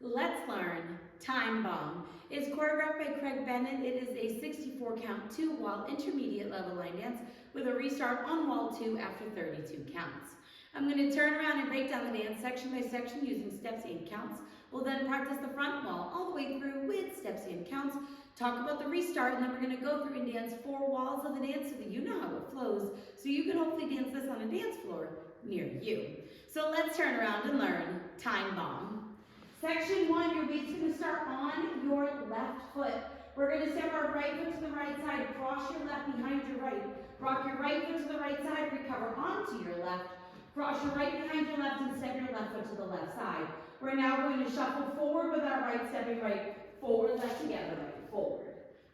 Let's learn Time Bomb. It's choreographed by Craig Bennett. It is a 64 count 2-wall intermediate level line dance with a restart on wall 2 after 32 counts. I'm going to turn around and break down the dance section by section using steps and counts. We'll then practice the front wall all the way through with steps and counts, talk about the restart, and then we're going to go through and dance 4 walls of the dance so that you know how it flows, so you can hopefully dance this on a dance floor near you. So let's turn around and learn Time Bomb. Section 1, your weight's going to start on your left foot. We're going to step our right foot to the right side, cross your left behind your right. Rock your right foot to the right side, recover onto your left. Cross your right behind your left and step your left foot to the left side. We're now going to shuffle forward with our right, stepping right, forward, left together, right, forward.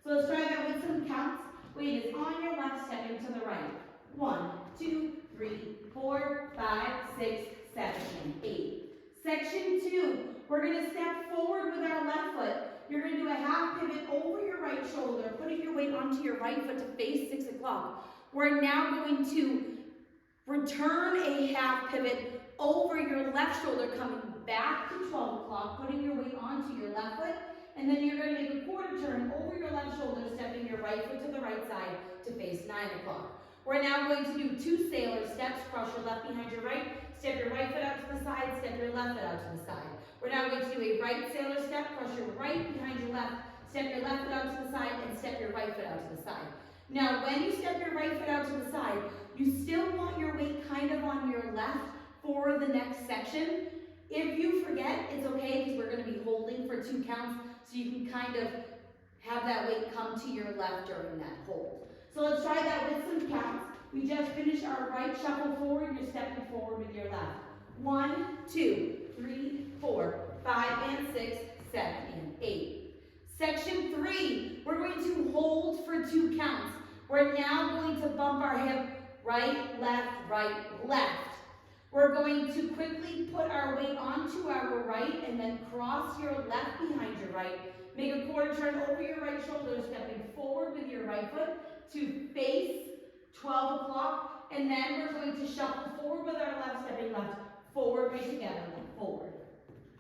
So let's try that with some counts. Weight is on your left, stepping to the right. 1, 2, 3, 4, 5, 6, 7, and 8. Section 2, we're going to step forward with our left foot. You're going to do a half pivot over your right shoulder, putting your weight onto your right foot to face 6 o'clock. We're now going to return a half pivot over your left shoulder, coming back to 12 o'clock, putting your weight onto your left foot, and then you're going to make a quarter turn over your left shoulder, stepping your right foot to the right side to face 9 o'clock. We're now going to do 2 sailor steps. Cross your left behind your right, step your right foot out to the side, step your left foot out to the side. We're now going to do a right sailor step. Cross your right behind your left, step your left foot out to the side, and step your right foot out to the side. Now, when you step your right foot out to the side, you still want your weight kind of on your left for the next section. If you forget, it's okay because we're going to be holding for 2 counts, so you can kind of have that weight come to your left during that hold. So let's try that with some counts. We just finished our right shuffle forward. You're stepping forward with your left. 1, 2, 3, 4, 5, and 6, 7, and 8. Section 3, we're going to hold for 2 counts. We're now going to bump our hip right, left. We're going to quickly put our weight onto our right and then cross your left behind your right. Make a quarter turn over your right shoulder, stepping forward with your right foot to face 12 o'clock. And then we're going to shuffle forward with our left, stepping left, forward, right together, left, forward.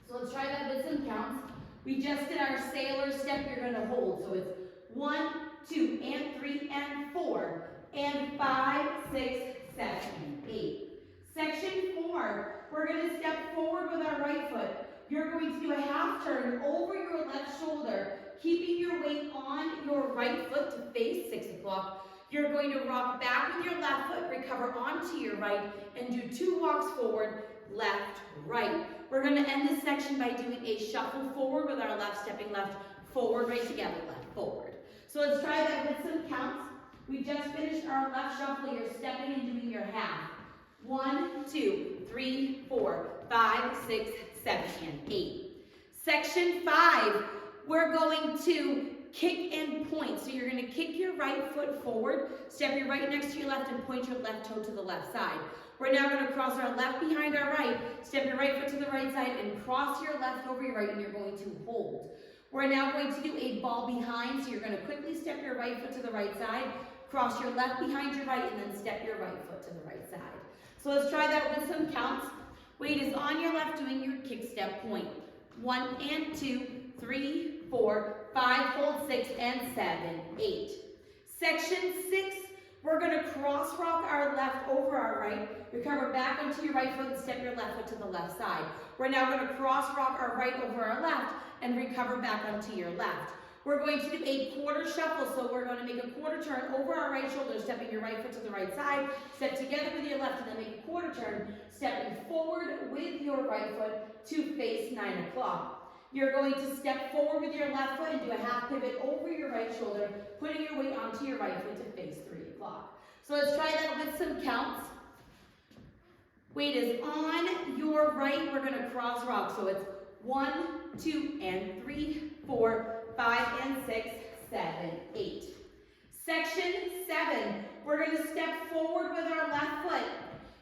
So let's try that with some counts. We just did our sailor step you're going to hold. So it's 1, 2, and 3, and 4, and 5, 6, 7, and 8. Section 4, we're going to step forward with our right foot. You're going to do a half turn over your left shoulder, keeping your weight on your right foot to face 6 o'clock. You're going to rock back with your left foot, recover onto your right, and do 2 walks forward, left, right. We're going to end this section by doing a shuffle forward with our left, stepping left, forward, right together, left, forward. So let's try that with some counts. We just finished our left shuffle. You're stepping and doing your half. 1, 2, 3, 4, 5, 6, 7, and 8. Section 5, we're going to kick and point. So you're going to kick your right foot forward, step your right next to your left, and point your left toe to the left side. We're now going to cross our left behind our right, step your right foot to the right side, and cross your left over your right, and you're going to hold. We're now going to do a ball behind, so you're going to quickly step your right foot to the right side, cross your left behind your right, and then step your right foot to the right side. So let's try that with some counts. Weight is on your left doing your kick step point. 1 and 2, 3, 4, 5, hold 6, and 7, 8. Section 6, we're going to cross rock our left over our right, recover back onto your right foot and step your left foot to the left side. We're now going to cross rock our right over our left and recover back onto your left. We're going to do a quarter shuffle, so we're going to make a quarter turn over our right shoulder, stepping your right foot to the right side, step together with your left, and then make a quarter turn, stepping forward with your right foot to face 9 o'clock. You're going to step forward with your left foot and do a half pivot over your right shoulder, putting your weight onto your right foot to face 3 o'clock. So let's try that with some counts. Weight is on your right. We're going to cross rock. So it's 1, 2, and 3, 4, 5, and 6, 7, 8. Section 7, we're going to step forward with our left foot.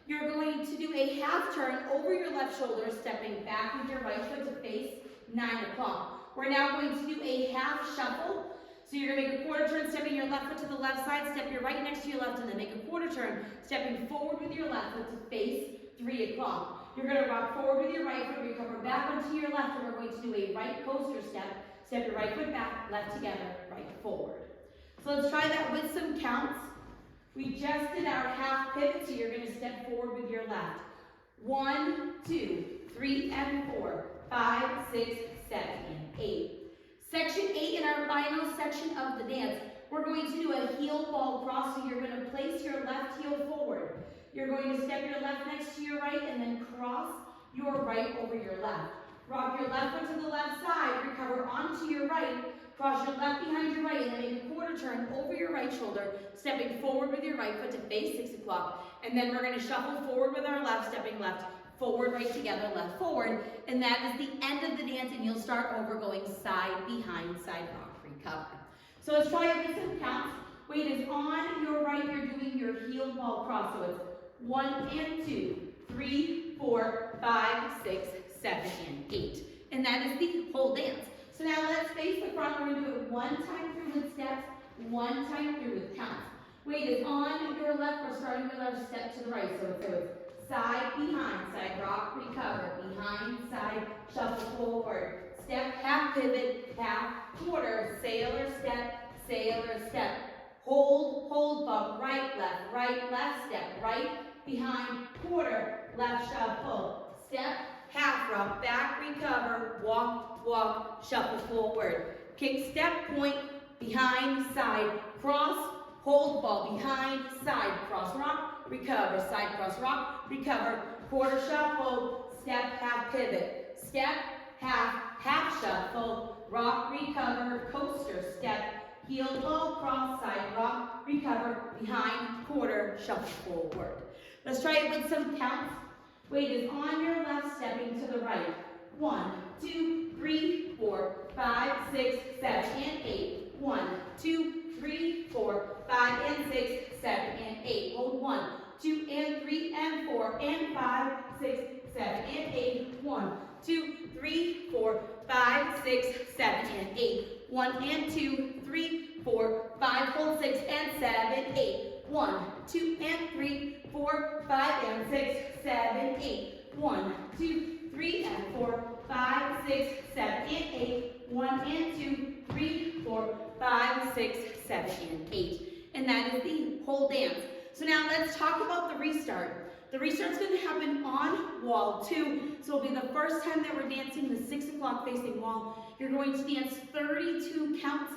You're going to do a half turn over your left shoulder, stepping back with your right foot to face 9 o'clock. We're now going to do a half shuffle. So you're going to make a quarter turn, stepping your left foot to the left side, step your right next to your left, and then make a quarter turn, stepping forward with your left foot to face 3 o'clock. You're going to rock forward with your right foot, recover back onto your left, and we're going to do a right coaster step. Step your right foot back, left together, right forward. So let's try that with some counts. We just did our half pivot, so you're going to step forward with your left. 1, 2, 3, and 4, 5, 6, 7, and 8. Section 8 in our final section of the dance, we're going to do a heel ball cross, so you're going to place your left heel forward. You're going to step your left next to your right and then cross your right over your left. Rock your left foot to the left side, recover onto your right, cross your left behind your right, and then make a quarter turn over your right shoulder, stepping forward with your right foot to face 6 o'clock. And then we're going to shuffle forward with our left, stepping left, forward, right together, left, forward. And that is the end of the dance, and you'll start over going side, behind, side, rock, recover. So let's try it with some counts. Weight is on your right, you're doing your heel ball cross. So it's 1 and 2, 3, 4, 5, 6, 7, and 8. And that is the whole dance. So now let's face the front. We're going to do it 1 time through with steps, 1 time through with counts. Weight is on your left. We're starting with our step to the right. So it's side, behind, side, rock, recover, behind, side, shuffle forward. Step, half pivot, half, quarter, sailor step. Hold, bump, right, left, step, right, behind, quarter, left, shuffle, step, half, rock, back, recover, walk, shuffle forward. Kick, step, point, behind, side, cross, hold, ball, behind, side, cross, rock, recover, side, cross, rock, recover, quarter, shuffle, step, half, pivot, step, half shuffle, rock, recover, coaster, step, heel, ball, cross, side, rock, recover, behind, quarter, shuffle forward. Let's try it with some counts. Weight is on your left, stepping to the right. 1, 2, 3, 4, 5, 6, 7, and 8. 1, 2, 3, 4, 5, and 6, 7, and 8. Hold 1, 2, and 3, and 4, and 5, 6, 7, and 8. 1, 2, 3, 4, 5, 6, 7, and 8. 1 and 2, 3, 4, 5, hold 6, and 7, 8. 1, 2, and 3, 4, 5, and 6, 7, 8. 1, 2, 3, and 4, 5, 6, 7, and 8. 1 and 2, 3, 4, 5, 6, 7, and 8. And that is the whole dance. So now let's talk about the restart. The restart's going to happen on wall 2. So it'll be the first time that we're dancing the 6 o'clock facing wall. You're going to dance 32 counts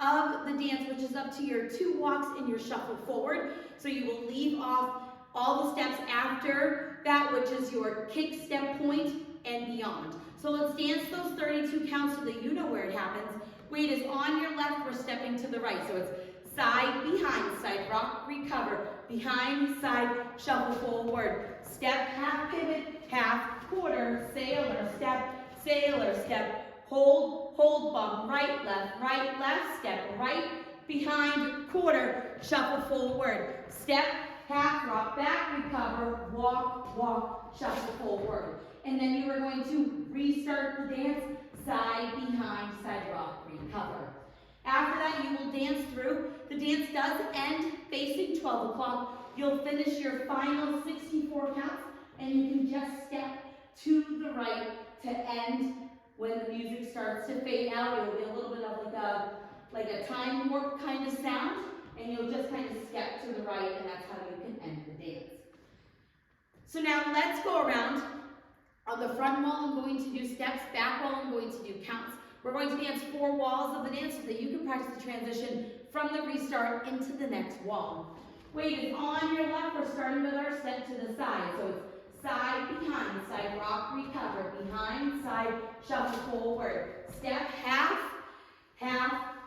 of the dance, which is up to your 2 walks and your shuffle forward. So you will leave off all the steps after that, which is your kick, step, point, and beyond. So let's dance those 32 counts so that you know where it happens. Weight is on your left, we're stepping to the right. So it's side, behind, side, rock, recover, behind, side, shuffle forward. Step, half pivot, half, quarter, sailor step, hold, bump, right, left, step, right, behind, quarter, shuffle forward. Step, half, rock, back, recover, walk, shuffle forward. And then you are going to restart the dance, side, behind, side, rock, recover. After that, you will dance through. The dance does end facing 12 o'clock. You'll finish your final 64 counts, and you can just step to the right to end. When the music starts to fade out, it'll be a little bit of like a time warp kind of sound, and you'll just kind of step to the right, and that's how you can end the dance. So now let's go around. On the front wall, I'm going to do steps. Back wall, I'm going to do counts. We're going to dance 4 walls of the dance so that you can practice the transition from the restart into the next wall. Weight is on your left. We're starting with our step to the side. So it's side, behind, side, rock, recover, behind, side, shuffle forward. Step, half,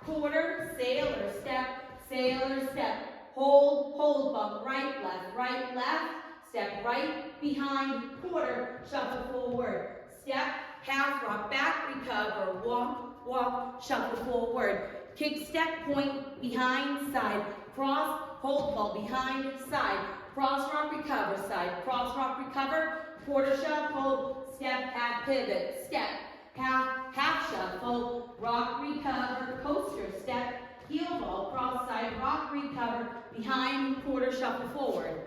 quarter, sailor step, hold, bump, right, left, step, right, behind, quarter, shuffle forward. Step, half, rock, back, recover, walk, shuffle forward. Kick, step, point, behind, side, cross, hold, ball, behind, side, cross, rock, recover, side, cross, rock, recover, quarter shuffle, step, half pivot, step, half shuffle, rock, recover, coaster, step, heel ball, cross, side, rock, recover, behind, quarter shuffle forward.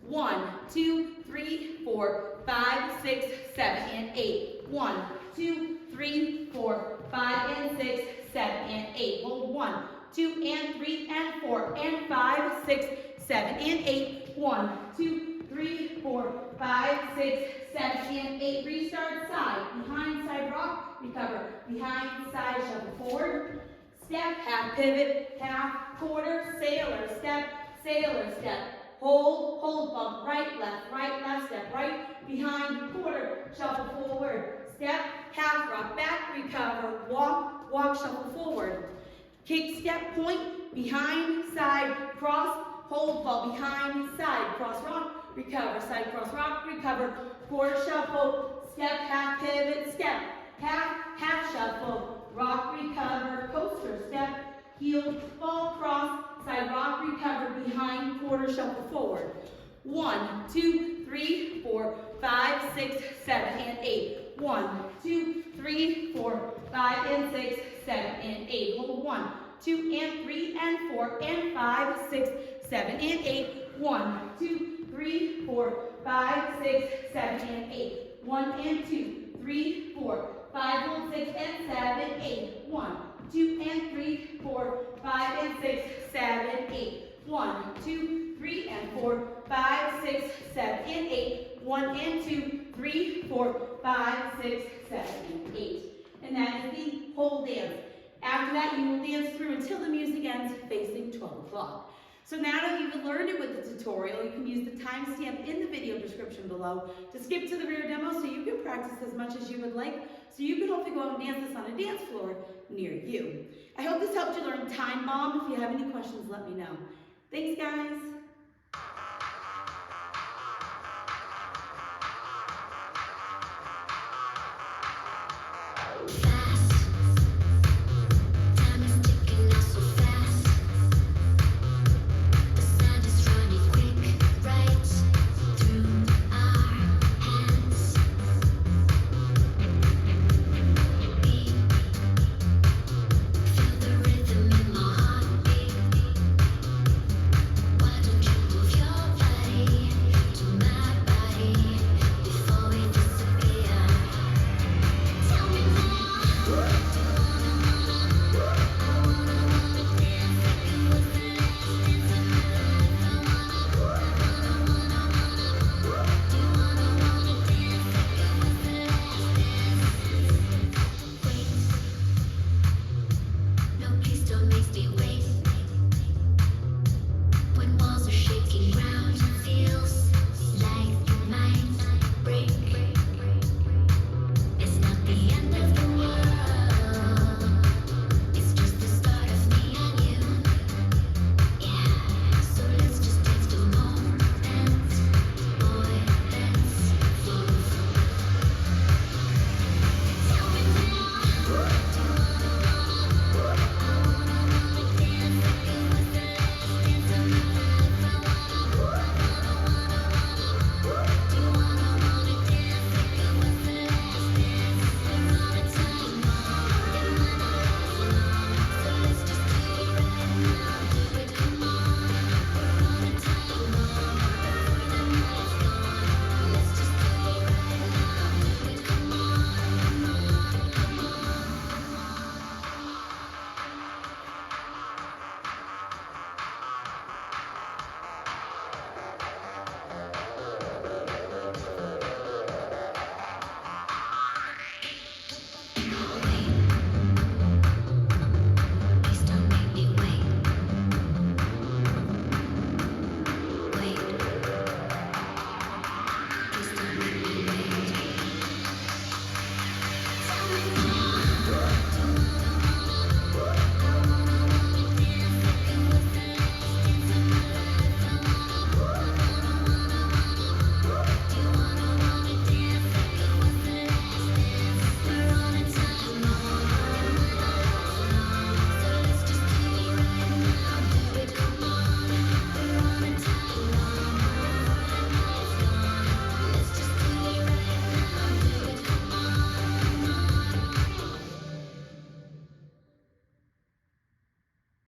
1, 2, 3, 4, 5, 6, 7, and 8. 1, 2, 3, 4, 5, and 6, 7, and 8. Hold 1, 2, and 3, and 4, and 5, 6, 7, and 8. 1, 2, 3, 4, 5, 6, 7, and 8. Restart side, behind, side rock, recover. Behind, side, shuffle forward. Step, half pivot, half, quarter, sailor, step, hold, bump, right, left, step, right, behind, quarter, shuffle forward, step, half, rock back, recover, walk, shuffle forward, kick, step, point, behind, side, cross, hold, fall, behind, side, cross, rock, recover, side, cross, rock, recover, quarter, shuffle, step, half, pivot, step, half, shuffle, rock, recover, coaster, step, heel, fall, cross, side rock, recover, behind, quarter, shuffle forward. 1, 2, 3, 4, 5, 6, 7, and 8. 1, 2, 3, 4, 5, and 6, 7, and 8. Hold 1, 2, and 3, and 4, and 5, 6, 7, and 8. 1, 2, 3, 4, 5, 6, 7, and 8. 1 and 2, 3, 4, 5, hold 6, and 7, 8. 1, 2, and 3, 4, 5, and 6, 7, 8. 1, 2, 3, and 4, 5, 6, 7, and 8. 1 and 2, 3, 4, 5, 6, 7, and 8. And that is the whole dance. After that, you will dance through until the music ends, facing 12 o'clock. So now that you've learned it with the tutorial, you can use the timestamp in the video description below to skip to the rear demo so you can practice as much as you would like, so you can hopefully go out and dance this on a dance floor near you. I hope this helped you learn Time Bomb. If you have any questions, let me know. Thanks, guys.